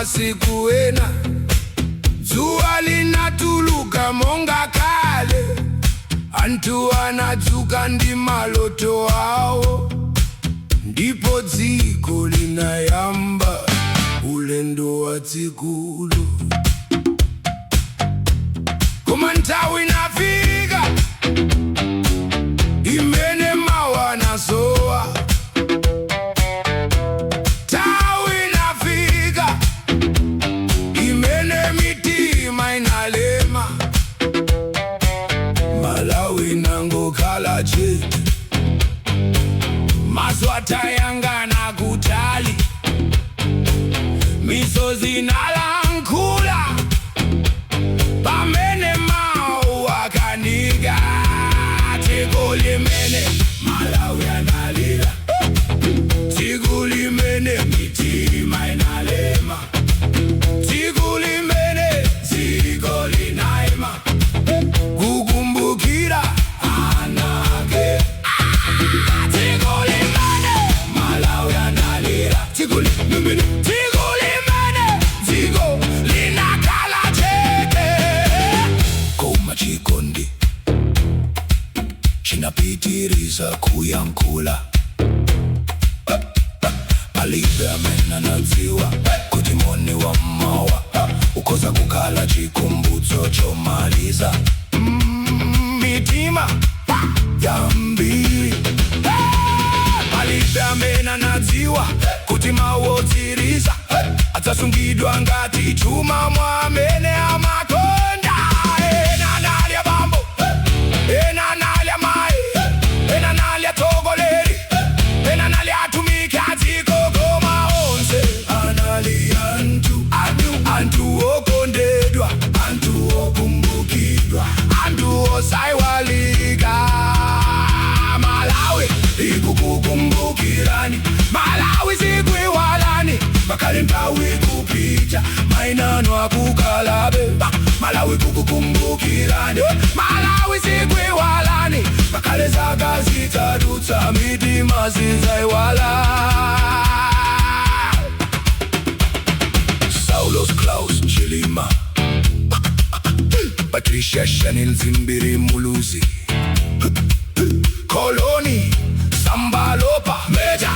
masiku ena, zuwa linatuluka monga kale, antu anadzuka ndi maloto awo, ndipo dziko linayamba ulendo wa dzikulu. Koma nthawi inafika imene mawa anasowa, nthawi inafika imene mitima inalema, Malawi inangokhala chete, maso atayang'ana kutali, misozi inalankhula, pamene mawu akanika. Dziko limene Malawi analira, dziko limene mitima inalema, dziko limene dziko linayima kukumbukira anake. Dziko limene Malawi analira, dziko limene dziko linakhala chete. Koma chikondi chinapitiriza kuyankhula, palibe amene anadziwa kuti moni wa mawa ukhoza kukhala chikumbutso chomaliza mitima yambiri. Palibe amene anadziwa kuti mawu otsiriza adzasungidwa ngati chuma mwa amene amakonda. Ena analia bambo, ena analia mai, ena analia tsogoleri, ena analia atumiki a dziko, koma onse analia anthu okondedwa, anthu okumbukidwa, anthu osayiwalika. Malawi ikukukumbukirani, Malawi sikuiwalani, pakale nthawi kupita, mainano akukalabe. Malawi kukukumbukirani, Malawi sikuiwalani, pakale zaka zitadutsa, mitima sizayiwala. Saulos Klaus Chilima, Patricia Chanel Zimbiri Muluzi, Koloni Sambalopa Meja,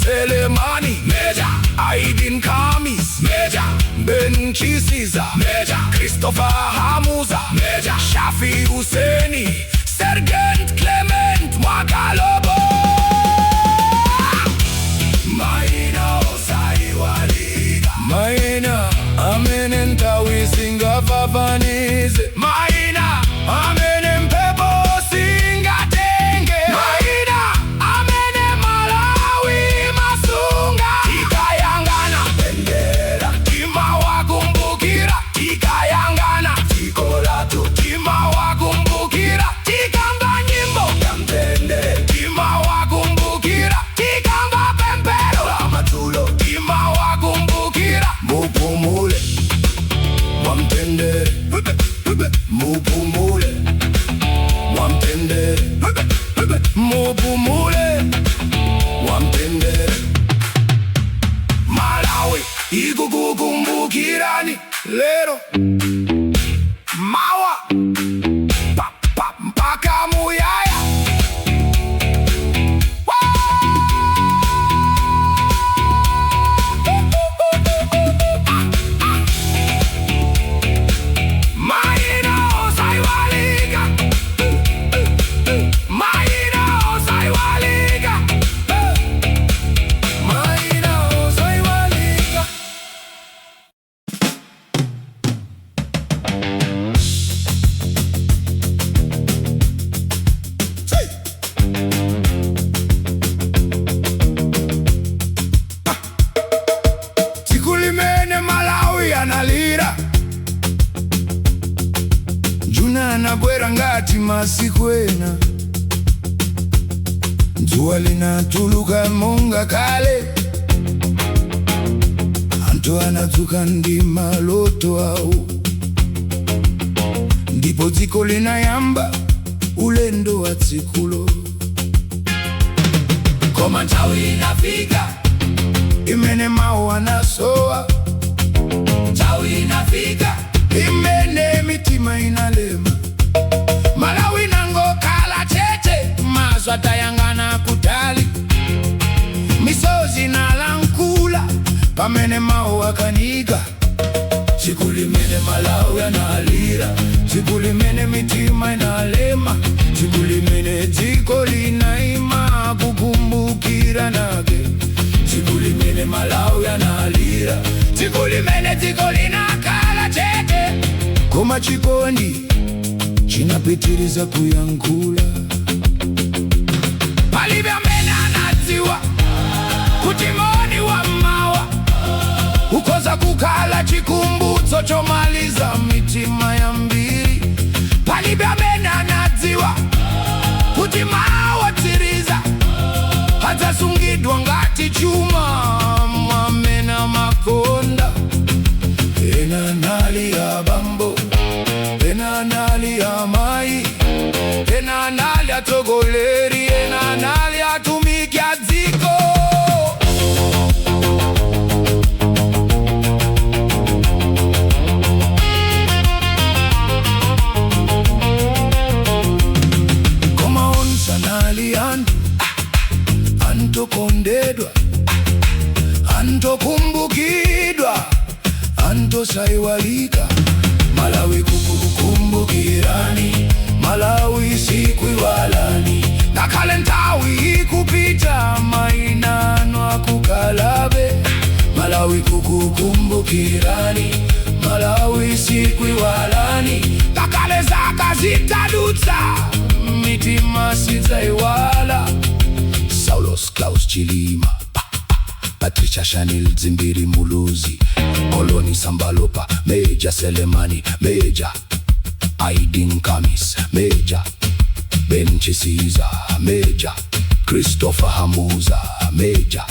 Selemani Meja, Aidin Kamis Meja, Ben Chisiza Meja, Christopher Hamuza Meja, Shafi Huseni, Sergeant Clement Mwakalobo. Maina osayiwalika, maina amene nthawi singafafanize, maina amene mphepo singatenge, maina amene Malawi masunga. Tikayang'ana bendera, timawakumbukira, tikayang'ana dziko lathu, timawakumbukira, tikamba nyimbo ya mtendere, timawakumbukira, tikamba pemphero la madzulo, timawakumbukira. Mupumule mwamtendere, mupumule mwamtendere, mupumule mwamtendere. Malawi ikukukumbukirani lero, mawa mpaka muyaya. Maina osayiwalika, maina osayiwalika, maina osayiwalika. Dziko limene Malawi analira, Juna anabwera ngati masiku ena, dzuwa linatuluka monga kale, anthu anadzuka ndi maloto awo, ndipo dziko linayamba ulendo wa dzikulo. Koma nthawi inafika imene mawu anasowa, Malawi inafika, imene mitima inalema. Malawi nango kala chete, mazwa tayangana kutali. Misozi nalankula, pamene mawu akaniga. Tsiku limene Malawi analira, tsiku limene mitima inalema, tsiku limene dziko linaima kukumbukira nake. Tsiku limene Malawi analira, tsiku limene dziko linakala chete, koma chikondi chinapitiriza kuyankhula. Palibe amene anadziwa kuti moni wa mawa ukoza kukhala chikumbutso chomaliza mitima yambiri. Palibe amene anadziwa kuti mawa tsiriza adzasungidwa ngati chuma mwamena makonda. Ena anali abambo, ena anali amayi, ena anali atsogoleri, ena anali atumiki a dziko. Koma onse anali antokondedwa, antokumbukidwa, antosaiwalika. Malawi kukukumbukirani, Malawi sikuiwalani. Ngakhale nthawi ikupita, mainano akukalabe. Malawi kukukumbukirani, Malawi sikuiwalani. Ngakhale zaka zitadutsa, mitima sidzaiwala. Saulos Klaus Chilima, Patricia Shanil Dzimbiri Muluzi, Koloni Sambalopa, Meja Selemani, Meja Aidin Kamis, Meja Benchi Siza, Meja Christopher Hamuza, Meja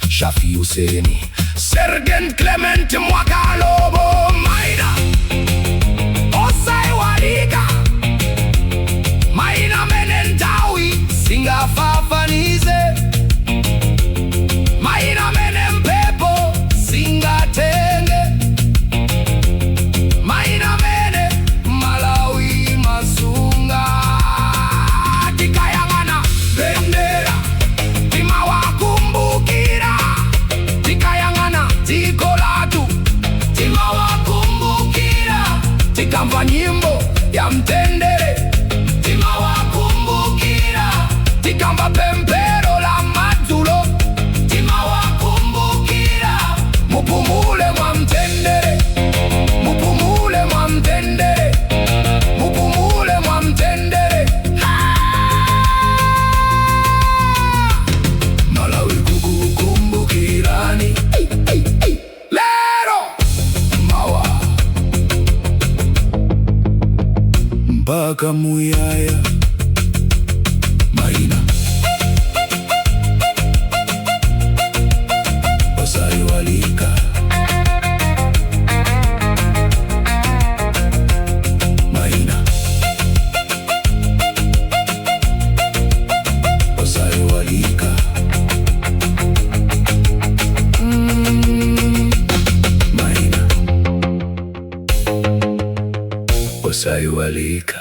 Shafi Huseni, Sergeant Clement Mwakalobo, Maina Osaiwalika, Maina Menentawi, Singa Fafanize, Maina Menempepo, Singa Tenge, Maina Mene, Malawi Masunga. Tikayangana bendera, timawakumbukira. Tikayangana dziko latu, timawakumbukira. Tikamva nyimbo ya mtendere, timawakumbukira. Tikamva pempero la madzulo, timawakumbukira. Mupumule mwa mtendere, mupumule mwa mtendere, mupumule mwa mtendere. Malawi kukukumbukirani, lero mawa mpaka muyaya. Maina Osaiwalika, Maina Osaiwalika, Maina Osaiwalika.